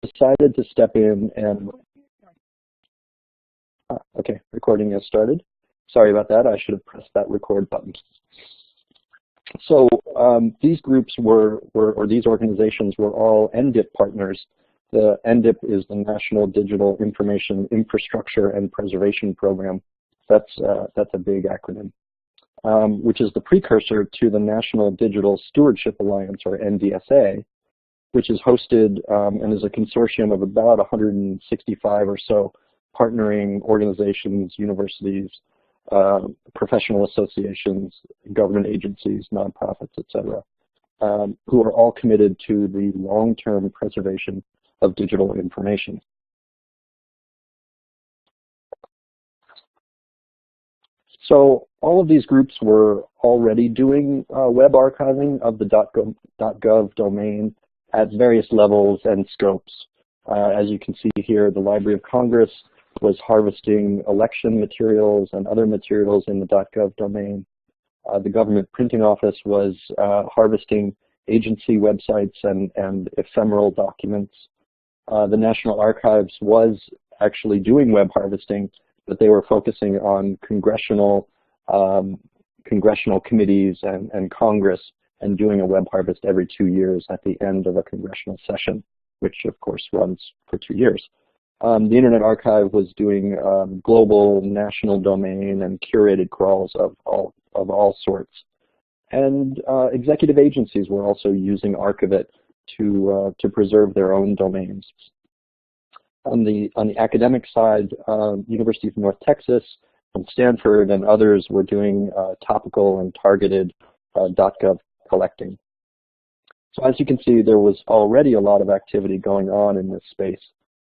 decided to step in and, okay, recording has started. Sorry about that, I should have pressed that record button. So these groups or these organizations were all NDIP partners. The NDIP is the National Digital Information Infrastructure and Preservation Program. That's a big acronym, which is the precursor to the National Digital Stewardship Alliance, or NDSA, which is hosted and is a consortium of about 165 or so partnering organizations, universities, professional associations, government agencies, nonprofits, etc., who are all committed to the long-term preservation of digital information. So all of these groups were already doing web archiving of the .gov domain at various levels and scopes. As you can see here, the Library of Congress was harvesting election materials and other materials in the .gov domain. The Government Printing Office was harvesting agency websites and ephemeral documents. The National Archives was actually doing web harvesting, but they were focusing on congressional committees and Congress, and doing a web harvest every 2 years at the end of a congressional session, which of course runs for 2 years. The Internet Archive was doing global, national domain and curated crawls of all sorts. And executive agencies were also using Archivit to preserve their own domains. On the academic side, University of North Texas and Stanford and others were doing topical and targeted .gov collecting. So as you can see, there was already a lot of activity going on in this space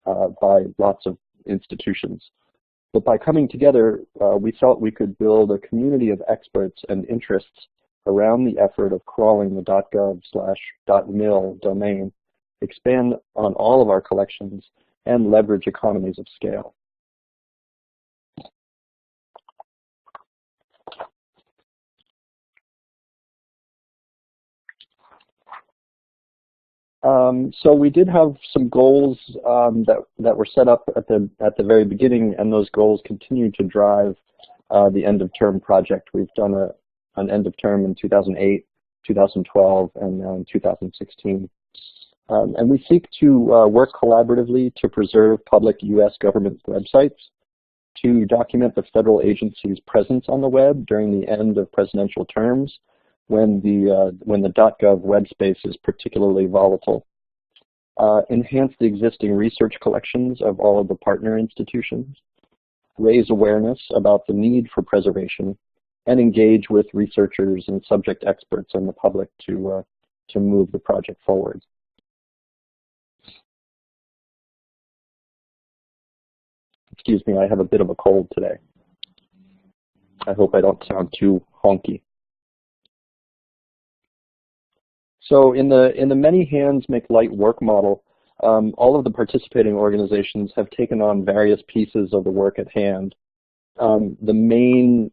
by lots of institutions. But by coming together, we felt we could build a community of experts and interests around the effort of crawling the .gov/.mil domain, expand on all of our collections, and leverage economies of scale. So we did have some goals that were set up at the very beginning, and those goals continue to drive the end of term project. We've done an end of term in 2008, 2012, and now in 2016. And we seek to work collaboratively to preserve public U.S. government websites, to document the federal agency's presence on the web during the end of presidential terms, when the .gov web space is particularly volatile. Enhance the existing research collections of all of the partner institutions, raise awareness about the need for preservation, and engage with researchers and subject experts and the public to move the project forward. Excuse me, I have a bit of a cold today. I hope I don't sound too honky. So in the many hands make light work model, all of the participating organizations have taken on various pieces of the work at hand. The main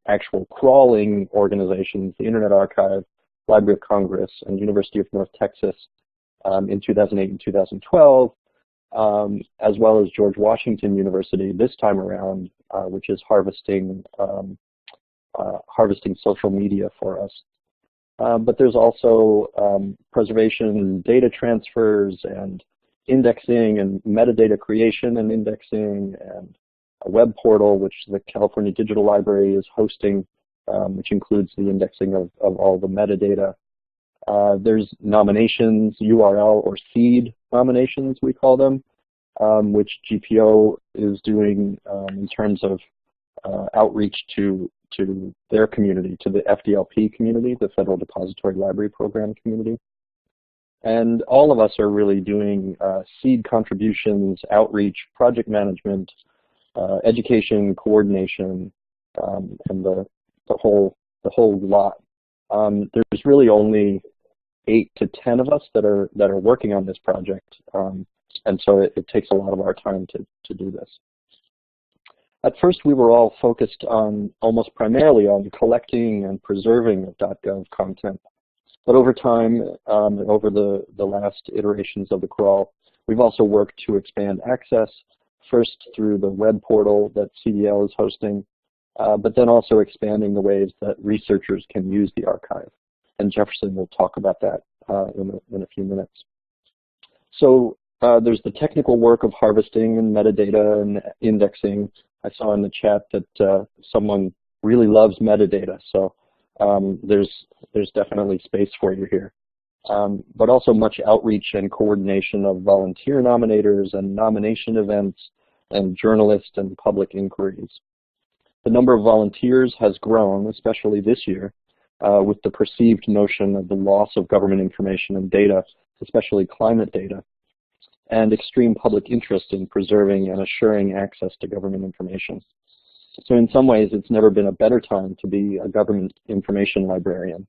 actual crawling organizations, the Internet Archive, Library of Congress, and University of North Texas in 2008 and 2012, as well as George Washington University this time around, which is harvesting social media for us. But there's also preservation, data transfers, and indexing, and metadata creation and indexing, and a web portal which the California Digital Library is hosting, which includes the indexing of all the metadata. There's nominations, URL or seed nominations, we call them, which GPO is doing in terms of outreach to their community, to the FDLP community, the Federal Depository Library Program community. And all of us are really doing seed contributions, outreach, project management, education, coordination, and the whole lot. There's really only 8 to 10 of us that are working on this project, and so it takes a lot of our time to do this. At first, we were all focused on almost primarily on collecting and preserving of .gov content. But over time, over the last iterations of the crawl, we've also worked to expand access, first through the web portal that CDL is hosting, but then also expanding the ways that researchers can use the archive. And Jefferson will talk about that in a few minutes. So there's the technical work of harvesting and metadata and indexing. I saw in the chat that someone really loves metadata, so there's definitely space for you here. But also much outreach and coordination of volunteer nominators and nomination events and journalist and public inquiries. The number of volunteers has grown, especially this year, with the perceived notion of the loss of government information and data, especially climate data, and extreme public interest in preserving and assuring access to government information. So in some ways, it's never been a better time to be a government information librarian.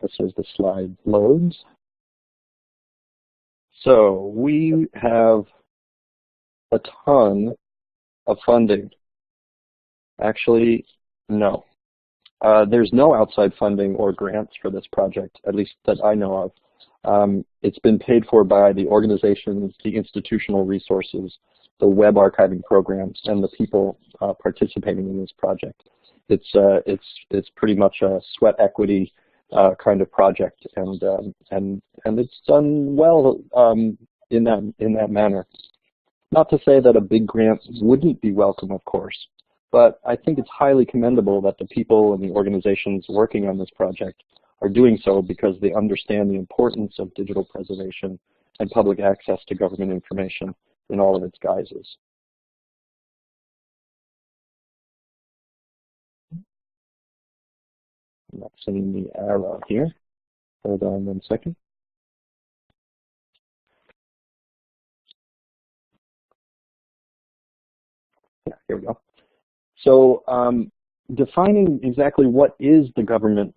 This is the slide loads. So we have a ton of funding. Actually, no. There's no outside funding or grants for this project, at least that I know of. It's been paid for by the organizations, the institutional resources, the web archiving programs, and the people participating in this project. It's pretty much a sweat equity kind of project, and it's done well in that manner. Not to say that a big grant wouldn't be welcome, of course, but I think it's highly commendable that the people and the organizations working on this project are doing so because they understand the importance of digital preservation and public access to government information in all of its guises. I'm not seeing the arrow here. Hold on 1 second. Yeah, here we go. So defining exactly what is the government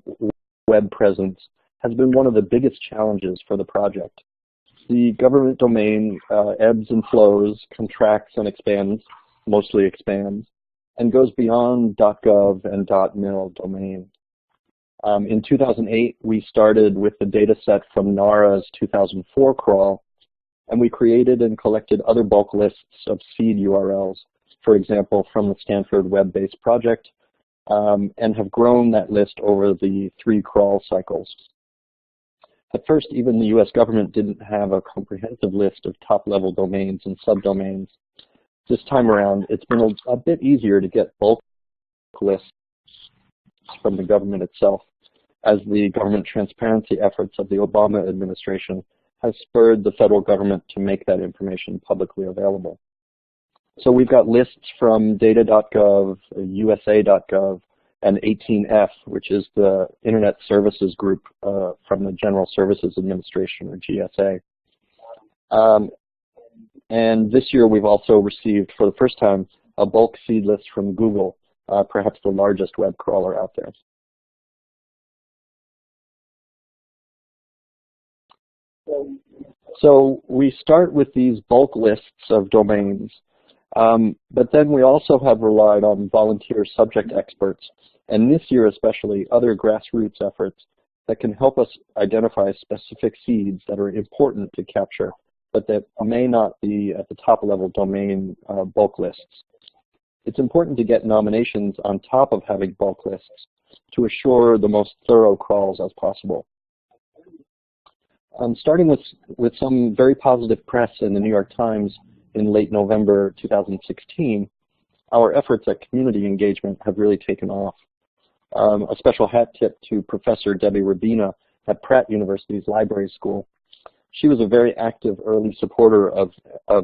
web presence has been one of the biggest challenges for the project. The government domain ebbs and flows, contracts and expands, mostly expands, and goes beyond .gov and .mil domains. In 2008, we started with the data set from NARA's 2004 crawl, and we created and collected other bulk lists of seed URLs, for example, from the Stanford web-based project, and have grown that list over the 3 crawl cycles. At first, even the US government didn't have a comprehensive list of top-level domains and subdomains. This time around, it's been a bit easier to get bulk lists from the government itself, as the government transparency efforts of the Obama administration has spurred the federal government to make that information publicly available. So we've got lists from data.gov, USA.gov, and 18F, which is the Internet Services Group from the General Services Administration, or GSA. And this year we've also received, for the first time, a bulk seed list from Google, perhaps the largest web crawler out there. So we start with these bulk lists of domains, but then we also have relied on volunteer subject experts, and this year especially other grassroots efforts that can help us identify specific seeds that are important to capture, but that may not be at the top level domain bulk lists. It's important to get nominations on top of having bulk lists to assure the most thorough crawls as possible. Starting with some very positive press in the New York Times in late November 2016, our efforts at community engagement have really taken off. A special hat tip to Professor Debbie Rabina at Pratt University's Library School. She was a very active early supporter of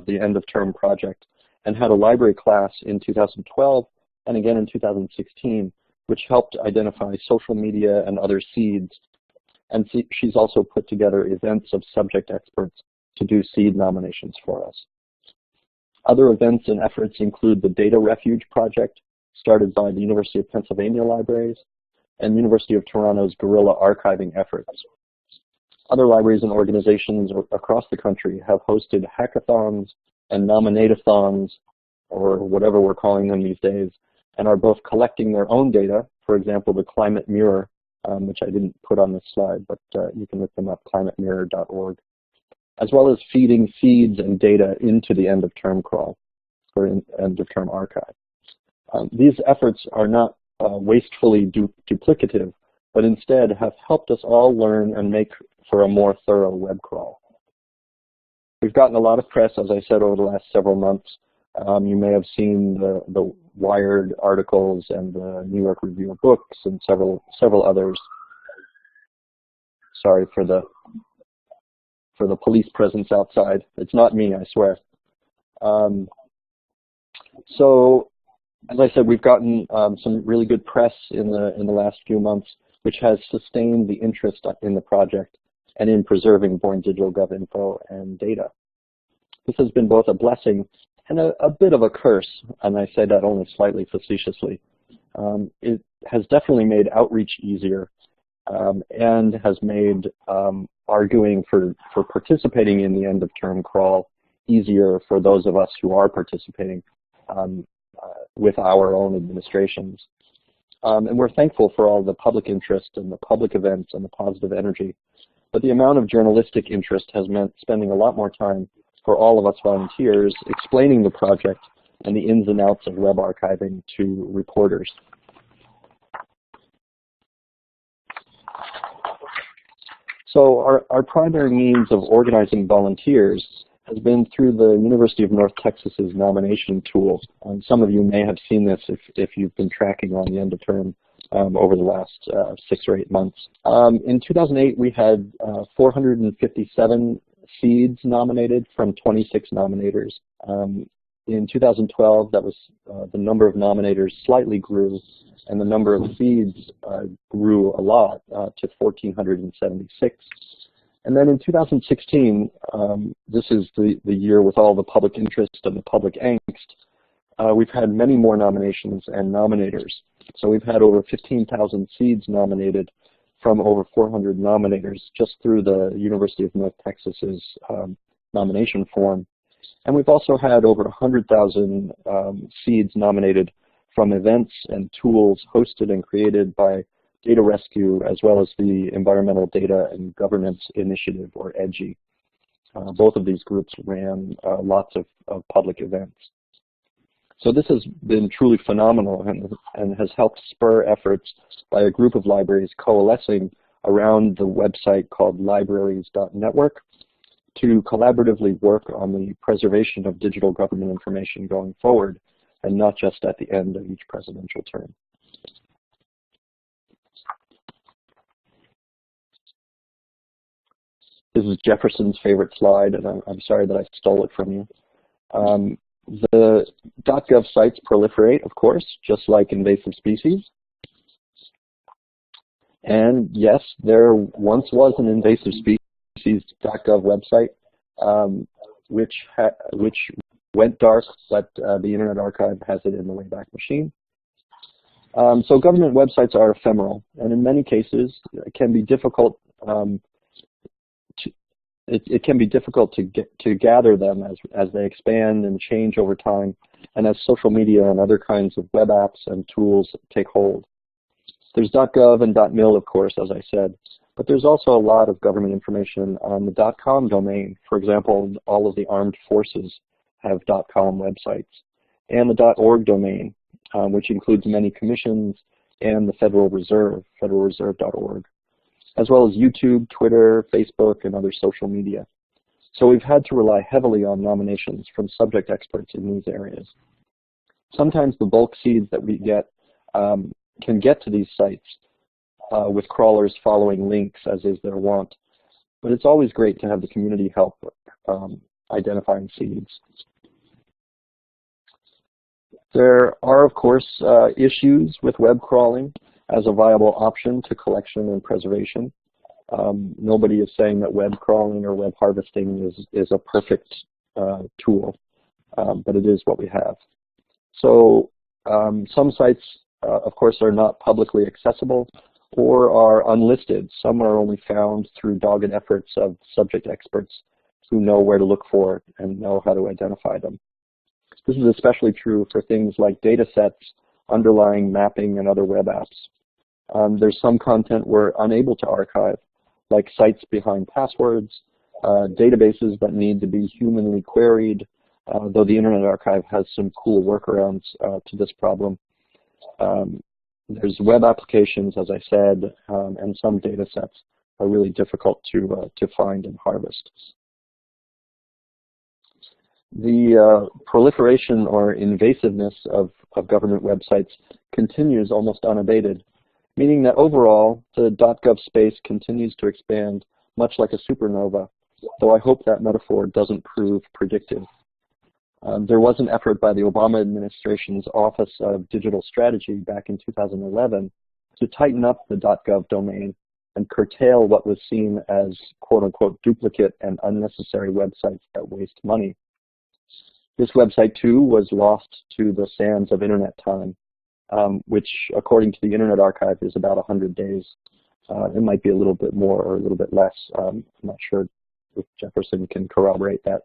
the end-of-term project and had a library class in 2012 and again in 2016, which helped identify social media and other seeds. And she's also put together events of subject experts to do seed nominations for us. Other events and efforts include the Data Refuge Project, started by the University of Pennsylvania Libraries, and University of Toronto's guerrilla archiving efforts. Other libraries and organizations across the country have hosted hackathons, and nominatathons, or whatever we're calling them these days, and are both collecting their own data. For example, the Climate Mirror, which I didn't put on this slide, but you can look them up, climatemirror.org, as well as feeding feeds and data into the end-of-term crawl, or end-of-term archive. These efforts are not wastefully duplicative, but instead have helped us all learn and make for a more thorough web crawl. We've gotten a lot of press, as I said, over the last several months. You may have seen the Wired articles and the New York Review of Books and several others. Sorry for the police presence outside. It's not me, I swear. So, as I said, we've gotten some really good press in the last few months, which has sustained the interest in the project and in preserving Born Digital Gov info and data. This has been both a blessing and a bit of a curse, and I say that only slightly facetiously. It has definitely made outreach easier and has made arguing for participating in the end-of-term crawl easier for those of us who are participating with our own administrations. And we're thankful for all the public interest and the public events and the positive energy. But the amount of journalistic interest has meant spending a lot more time for all of us volunteers explaining the project and the ins and outs of web archiving to reporters. So our primary means of organizing volunteers has been through the University of North Texas's nomination tool. Some of you may have seen this if you've been tracking on the end of term over the last 6 or 8 months. In 2008, we had 457 seeds nominated from 26 nominators. In 2012, that was the number of nominators slightly grew, and the number of seeds grew a lot to 1,476. And then in 2016, this is the year with all the public interest and the public angst, we've had many more nominations and nominators. So we've had over 15,000 seeds nominated from over 400 nominators just through the University of North Texas's nomination form. And we've also had over 100,000 seeds nominated from events and tools hosted and created by Data Rescue, as well as the Environmental Data and Governance Initiative, or EDGI. Both of these groups ran lots of public events. So this has been truly phenomenal and has helped spur efforts by a group of libraries coalescing around the website called libraries.network to collaboratively work on the preservation of digital government information going forward, and not just at the end of each presidential term. This is Jefferson's favorite slide, and I'm sorry that I stole it from you. The .gov sites proliferate, of course, just like invasive species. And yes, there once was an invasive species .gov website, which went dark, but the Internet Archive has it in the Wayback machine. So government websites are ephemeral, and in many cases, it can be difficult. It can be difficult to gather them as they expand and change over time, and as social media and other kinds of web apps and tools take hold. There's .gov and .mil, of course, as I said, but there's also a lot of government information on the .com domain. For example, all of the armed forces have .com websites, and the .org domain, which includes many commissions, and the Federal Reserve, federalreserve.org, as well as YouTube, Twitter, Facebook, and other social media. So we've had to rely heavily on nominations from subject experts in these areas. Sometimes the bulk seeds that we get can get to these sites with crawlers following links, as is their wont. But it's always great to have the community help identifying seeds. There are, of course, issues with web crawling as a viable option to collection and preservation. Nobody is saying that web crawling or web harvesting is a perfect tool, but it is what we have. So some sites, of course, are not publicly accessible or are unlisted. Some are only found through dogged efforts of subject experts who know where to look for it and know how to identify them. This is especially true for things like datasets, underlying mapping, and other web apps. There's some content we're unable to archive, like sites behind passwords, databases that need to be humanly queried, though the Internet Archive has some cool workarounds to this problem. There's web applications, as I said, and some data sets are really difficult to find and harvest. The proliferation or invasiveness of government websites continues almost unabated, meaning that overall the .gov space continues to expand much like a supernova, though I hope that metaphor doesn't prove predictive. There was an effort by the Obama administration's Office of Digital Strategy back in 2011 to tighten up the .gov domain and curtail what was seen as quote-unquote duplicate and unnecessary websites that waste money. This website, too, was lost to the sands of Internet time, which, according to the Internet Archive, is about 100 days. It might be a little bit more or a little bit less. I'm not sure if Jefferson can corroborate that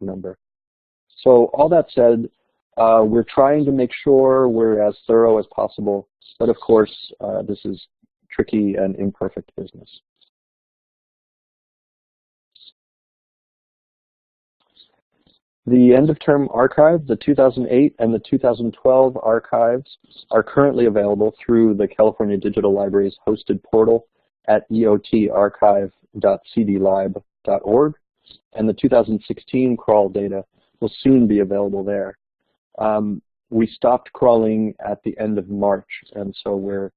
number. So all that said, we're trying to make sure we're as thorough as possible, but of course, this is tricky and imperfect business. The end-of-term archive, the 2008 and the 2012 archives, are currently available through the California Digital Libraries hosted portal at eotarchive.cdlib.org, and the 2016 crawl data will soon be available there. We stopped crawling at the end of March, and so we're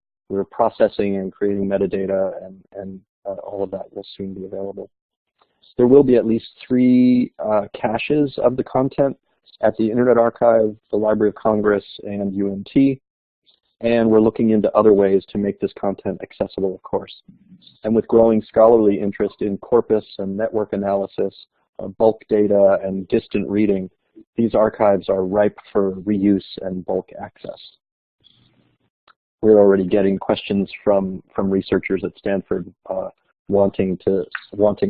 processing and creating metadata, and all of that will soon be available. There will be at least 3 caches of the content at the Internet Archive, the Library of Congress, and UNT, and we're looking into other ways to make this content accessible, of course. And with growing scholarly interest in corpus and network analysis, bulk data, and distant reading, these archives are ripe for reuse and bulk access. We're already getting questions from researchers at Stanford wanting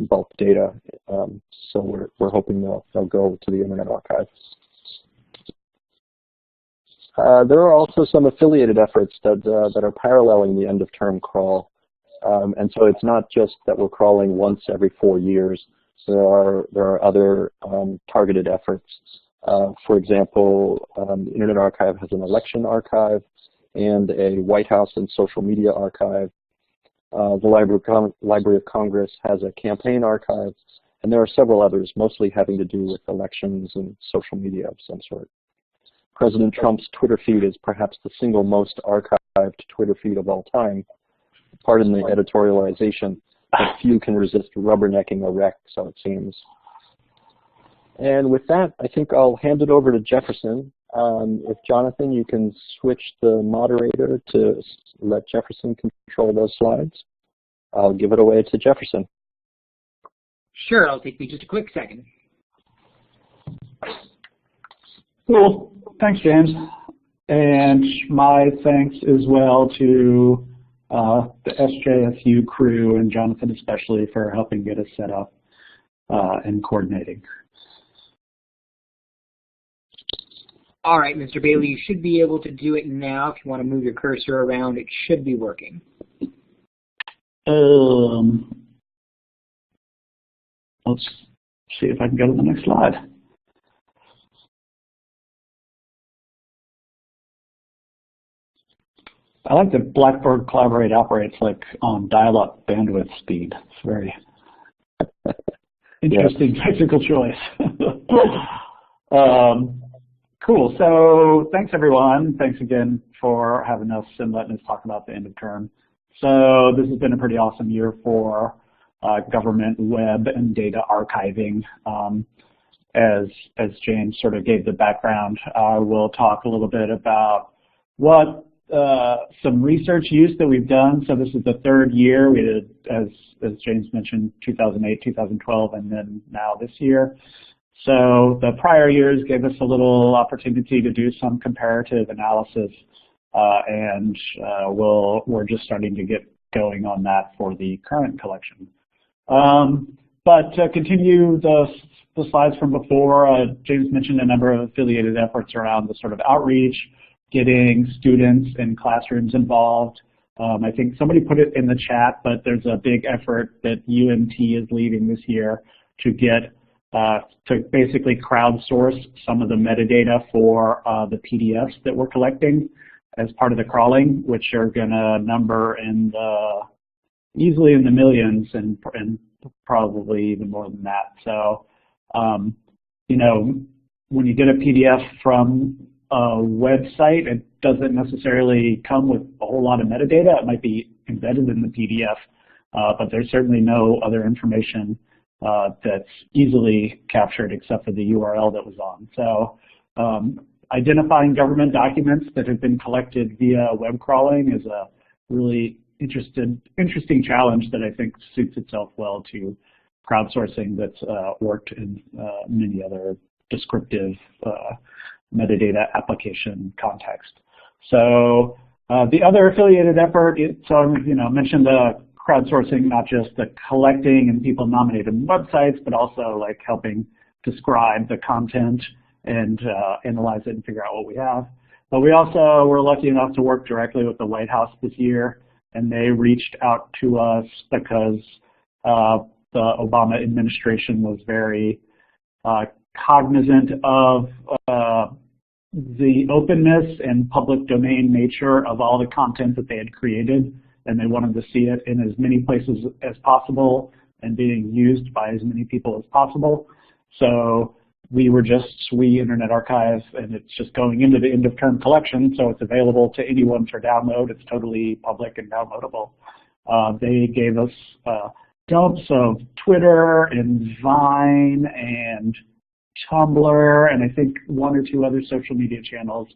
bulk data, so we're hoping they'll go to the Internet Archive. There are also some affiliated efforts that are paralleling the end-of-term crawl, and so it's not just that we're crawling once every 4 years. There are other targeted efforts. For example, the Internet Archive has an election archive and a White House and social media archive. The Library of Congress has a campaign archive, and there are several others, mostly having to do with elections and social media of some sort. President Trump's Twitter feed is perhaps the single most archived Twitter feed of all time. Pardon the editorialization, but few can resist rubbernecking a wreck, so it seems. And with that, I think I'll hand it over to Jefferson. If Jonathan, you can switch the moderator to let Jefferson control those slides, I'll give it away to Jefferson. Sure, it'll take me just a quick second. Cool. Thanks, James. And my thanks as well to the SJSU crew and Jonathan especially for helping get us set up and coordinating. All right, Mr. Bailey, you should be able to do it now. If you want to move your cursor around, it should be working. Let's see if I can go to the next slide. I like that Blackboard Collaborate operates like on dial-up bandwidth speed. It's very interesting technical choice. Cool. So thanks, everyone. Thanks again for having us and letting us talk about the end of term. So this has been a pretty awesome year for government web and data archiving. As James sort of gave the background, we'll talk a little bit about what some research use that we've done. So this is the 3rd year. We did, as James mentioned, 2008, 2012, and then now this year. So the prior years gave us a little opportunity to do some comparative analysis, and we're just starting to get going on that for the current collection. But to continue the slides from before, James mentioned a number of affiliated efforts around the sort of outreach, getting students and classrooms involved. I think somebody put it in the chat, but there's a big effort that UNT is leading this year to get to basically crowdsource some of the metadata for the PDFs that we're collecting as part of the crawling, which are going to number in easily in the millions and probably even more than that. So, you know, when you get a PDF from a website, it doesn't necessarily come with a whole lot of metadata. It might be embedded in the PDF, but there's certainly no other information that's easily captured except for the URL that was on. So identifying government documents that have been collected via web crawling is a really interesting challenge that I think suits itself well to crowdsourcing that's worked in many other descriptive metadata application context. So the other affiliated effort, so you know, mentioned the crowdsourcing, not just the collecting and people nominated websites, but also like helping describe the content and analyze it and figure out what we have. But we also were lucky enough to work directly with the White House this year, and they reached out to us because the Obama administration was very cognizant of the openness and public domain nature of all the content that they had created, and they wanted to see it in as many places as possible and being used by as many people as possible. So we were just Internet Archive, and it's just going into the end of term collection, so it's available to anyone for download. It's totally public and downloadable. They gave us dumps of Twitter and Vine and Tumblr, and I think one or two other social media channels,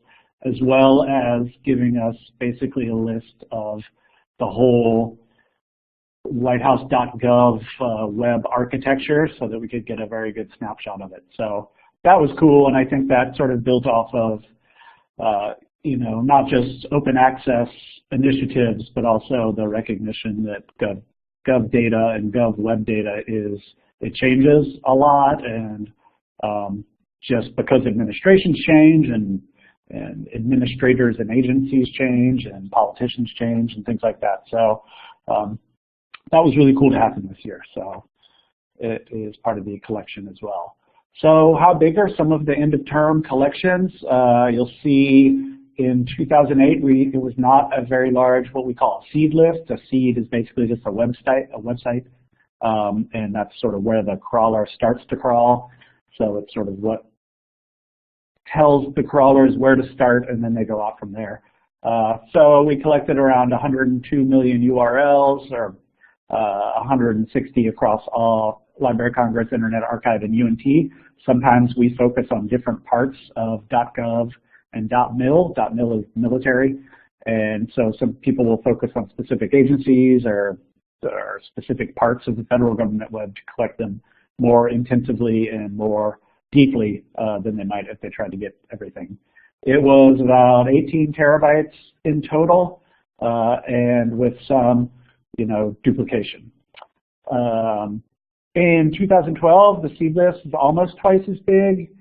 as well as giving us basically a list of the whole whitehouse.gov web architecture so that we could get a very good snapshot of it. So that was cool, and I think that sort of built off of you know, not just open access initiatives, but also the recognition that gov data and gov web data it changes a lot, and just because administrations change and administrators and agencies change and politicians change and things like that. So that was really cool to happen this year. So it is part of the collection as well. So how big are some of the end of term collections? You'll see in 2008, it was not a very large, what we call a seed list. A seed is basically just a website, and that's sort of where the crawler starts to crawl. So it's sort of what tells the crawlers where to start, and then they go out from there. So we collected around 102 million URLs, or 160 across all Library of Congress, Internet Archive, and UNT. Sometimes we focus on different parts of .gov and .mil. .mil is military, and so some people will focus on specific agencies or specific parts of the federal government web to collect them more intensively and more deeply than they might if they tried to get everything. It was about 18 terabytes in total, and with some, you know, duplication. In 2012, the seed list was almost twice as big,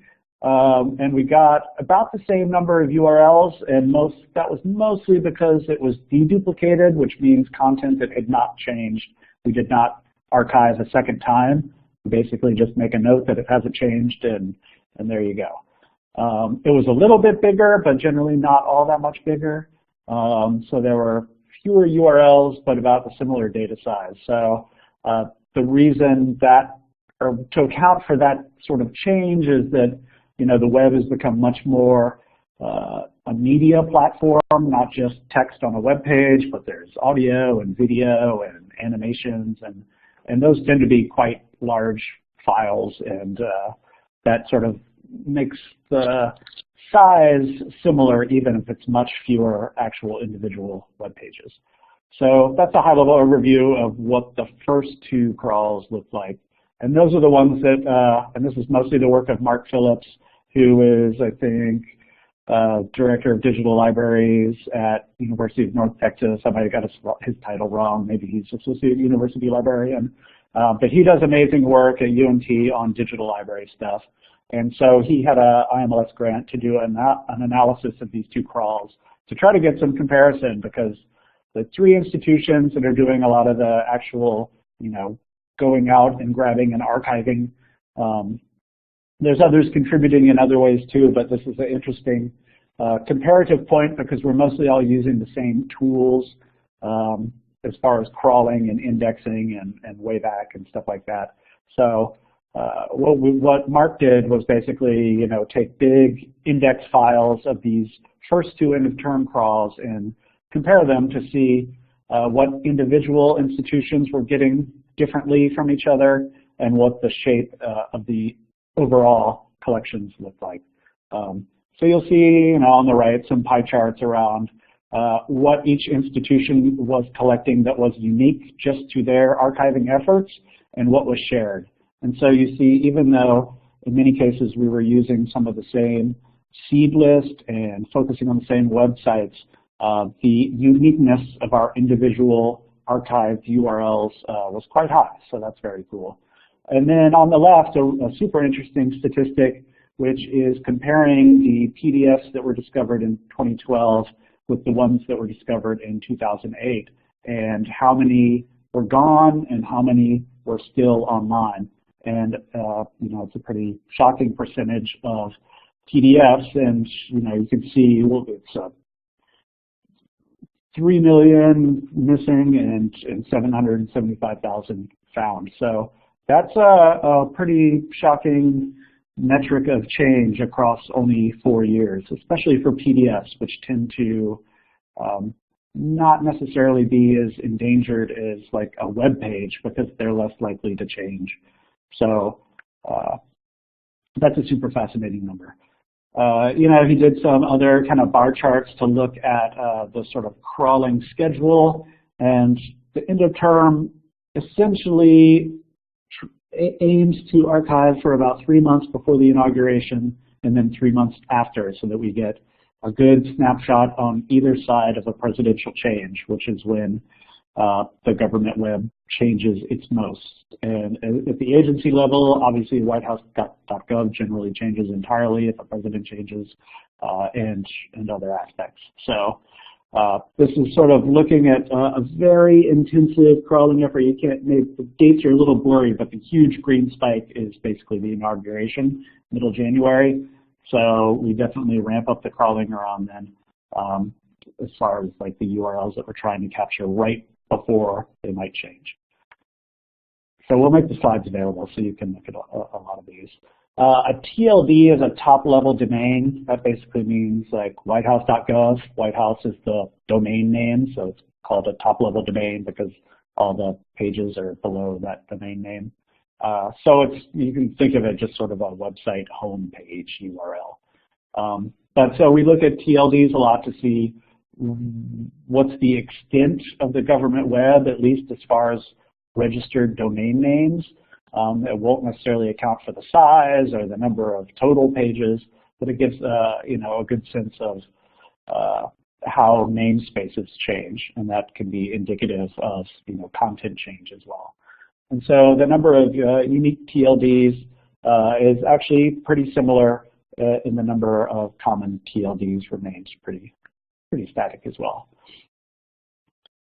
and we got about the same number of URLs, and that was mostly because it was deduplicated, which means content that had not changed. We did not archive a second time. We basically just make a note that it hasn't changed, and there you go. It was a little bit bigger, but generally not all that much bigger. So there were fewer URLs, but about the similar data size. So the reason that, or to account for that sort of change, is that, you know, the web has become much more a media platform, not just text on a web page, but there's audio and video and animations, and those tend to be quite large files, and that sort of makes the size similar even if it's much fewer actual individual web pages. So that's a high-level overview of what the first two crawls look like. And those are the ones that, and this is mostly the work of Mark Phillips, who is, I think, Director of Digital Libraries at University of North Texas. Somebody got his title wrong. Maybe he's Associate University Librarian. But he does amazing work at UNT on digital library stuff. And so he had a IMLS grant to do an analysis of these two crawls to try to get some comparison, because the three institutions that are doing a lot of the actual, going out and grabbing and archiving, there's others contributing in other ways too, but this is an interesting comparative point because we're mostly all using the same tools as far as crawling and indexing and Wayback and stuff like that. So what Mark did was basically, take big index files of these first two end-of-term crawls and compare them to see what individual institutions were getting differently from each other and what the shape of the overall collections looked like. So you'll see, on the right, some pie charts around what each institution was collecting that was unique just to their archiving efforts and what was shared. And so you see, even though in many cases we were using some of the same seed list and focusing on the same websites, the uniqueness of our individual archived URLs was quite high, so that's very cool. And then on the left, a super interesting statistic, which is comparing the PDFs that were discovered in 2012 with the ones that were discovered in 2008, and how many were gone and how many were still online. And it's a pretty shocking percentage of PDFs, and you can see it's 3 million missing and 775,000 found. So that's a pretty shocking metric of change across only 4 years, especially for PDFs, which tend to not necessarily be as endangered as like a web page because they're less likely to change. So that's a super fascinating number. He did some other kind of bar charts to look at the sort of crawling schedule, and the end of term essentially aims to archive for about 3 months before the inauguration and then 3 months after, so that we get a good snapshot on either side of a presidential change, which is when the government web changes its most. And at the agency level, obviously whitehouse.gov generally changes entirely if a president changes, and other aspects. So this is sort of looking at a very intensive crawling effort. The dates are a little blurry, but the huge green spike is basically the inauguration, middle January. So we definitely ramp up the crawling around then, as far as like the URLs that we're trying to capture right before they might change. So we'll make the slides available so you can look at a lot of these. A TLD is a top-level domain. That basically means like whitehouse.gov. White House is the domain name, so it's called a top-level domain because all the pages are below that domain name. So you can think of it just sort of a website home page URL. But so we look at TLDs a lot to see what's the extent of the government web, at least as far as registered domain names. It won't necessarily account for the size or the number of total pages, but it gives a good sense of how namespaces change, and that can be indicative of content change as well. And so the number of unique TLDs is actually pretty similar, in the number of common TLDs remains pretty static as well.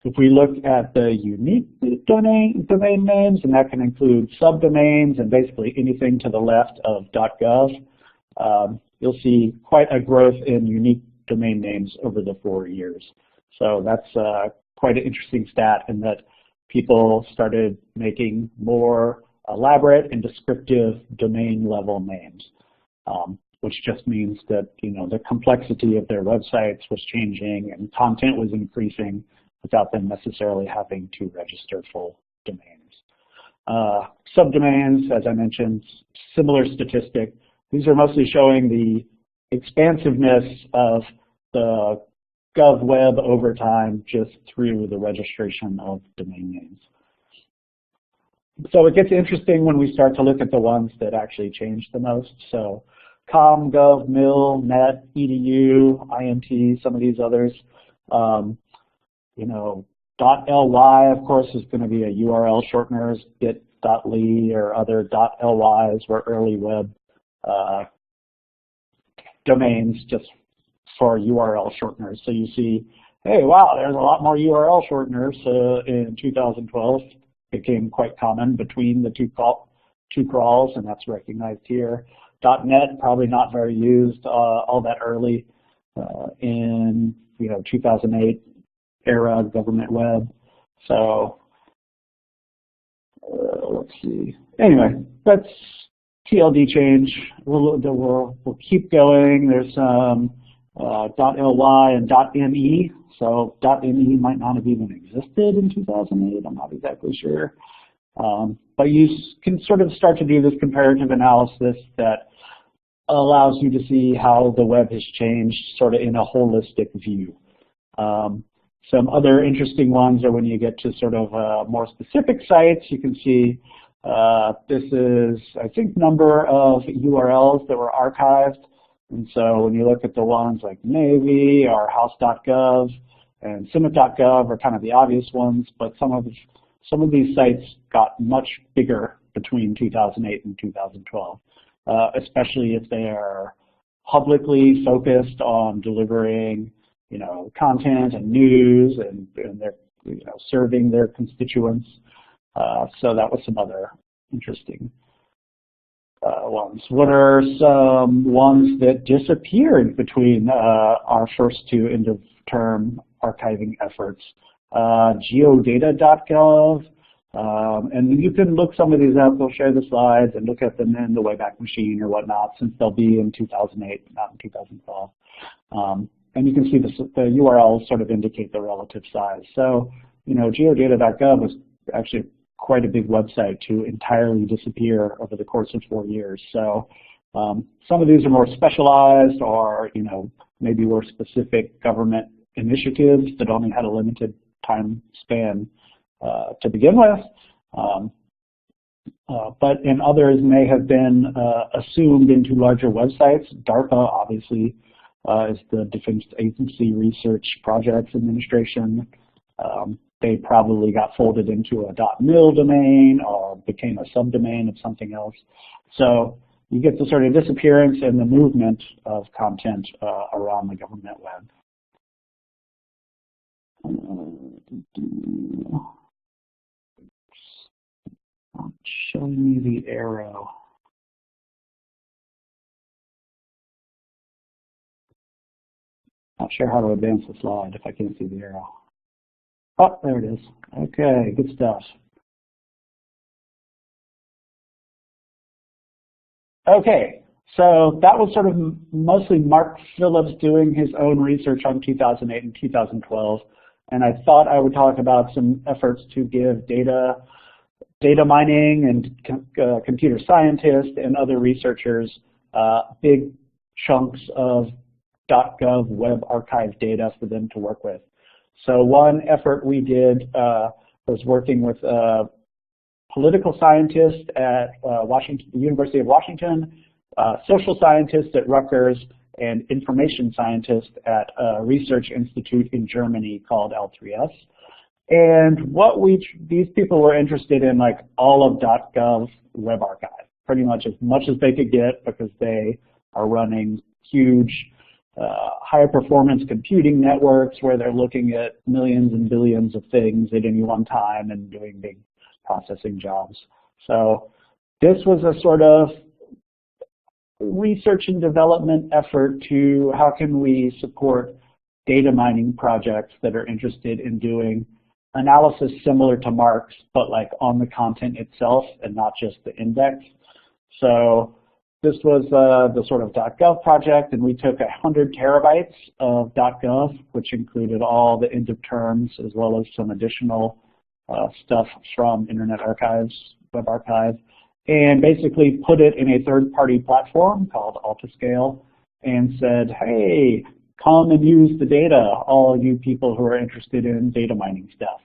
If we look at the unique domain names, and that can include subdomains and basically anything to the left of .gov, you'll see quite a growth in unique domain names over the 4 years. So that's quite an interesting stat, in that people started making more elaborate and descriptive domain level names, which just means that the complexity of their websites was changing and content was increasing without them necessarily having to register full domains. Subdomains, as I mentioned, similar statistic. These are mostly showing the expansiveness of the GovWeb over time just through the registration of domain names. So it gets interesting when we start to look at the ones that actually change the most. So com, gov, mil, net, edu, int, some of these others. .ly, of course, is going to be a URL shorteners. .ly or other .lys were early web domains just for URL shorteners. So you see, hey, wow, there's a lot more URL shorteners in 2012. Became quite common between the two crawls, and that's recognized here. .NET, probably not very used all that early in 2008 era government web. So let's see. Anyway, that's TLD change. We'll keep going. There's some .ly and .me. So .me might not have even existed in 2008. I'm not exactly sure. But you can sort of start to do this comparative analysis that allows you to see how the web has changed sort of in a holistic view. Some other interesting ones are when you get to sort of more specific sites. You can see this is, I think, number of URLs that were archived. And so when you look at the ones like Navy or House.gov and Summit.gov are kind of the obvious ones, but some of these sites got much bigger between 2008 and 2012, especially if they are publicly focused on delivering, content and news and they're, serving their constituents. So that was some other interesting ones. What are some ones that disappeared between our first two end-of-term archiving efforts? Geodata.gov, and you can look some of these up. We'll share the slides and look at them in the Wayback machine or whatnot, since they'll be in 2008, not in 2012. And you can see the URLs sort of indicate the relative size. So, geodata.gov was actually quite a big website to entirely disappear over the course of 4 years. So some of these are more specialized, or maybe were specific government initiatives that only had a limited time span to begin with. But in others may have been assumed into larger websites. DARPA obviously is the Defense Agency Research Projects Administration. They probably got folded into a .mil domain or became a subdomain of something else. So you get the sort of disappearance and the movement of content around the government web. Not showing me the arrow. Not sure how to advance the slide if I can't see the arrow. Oh, there it is. Okay, good stuff. Okay, so that was sort of mostly Mark Phillips doing his own research on 2008 and 2012. And I thought I would talk about some efforts to give data mining and computer scientists and other researchers big chunks of .gov web archive data for them to work with. So one effort we did was working with political scientists at the University of Washington, social scientists at Rutgers, and information scientists at a research institute in Germany called L3S. And these people were interested in like all of .gov web archive, pretty much as they could get, because they are running huge high performance computing networks where they're looking at millions and billions of things at any one time and doing big processing jobs. So this was a sort of research and development effort to how can we support data mining projects that are interested in doing analysis similar to Mark's, but like on the content itself and not just the index. So this was the sort of .gov project, and we took 100 terabytes of .gov, which included all the end of terms as well as some additional stuff from Internet Archive's Web Archive, and basically put it in a third-party platform called Altascale and said, hey, come and use the data, all you people who are interested in data mining stuff.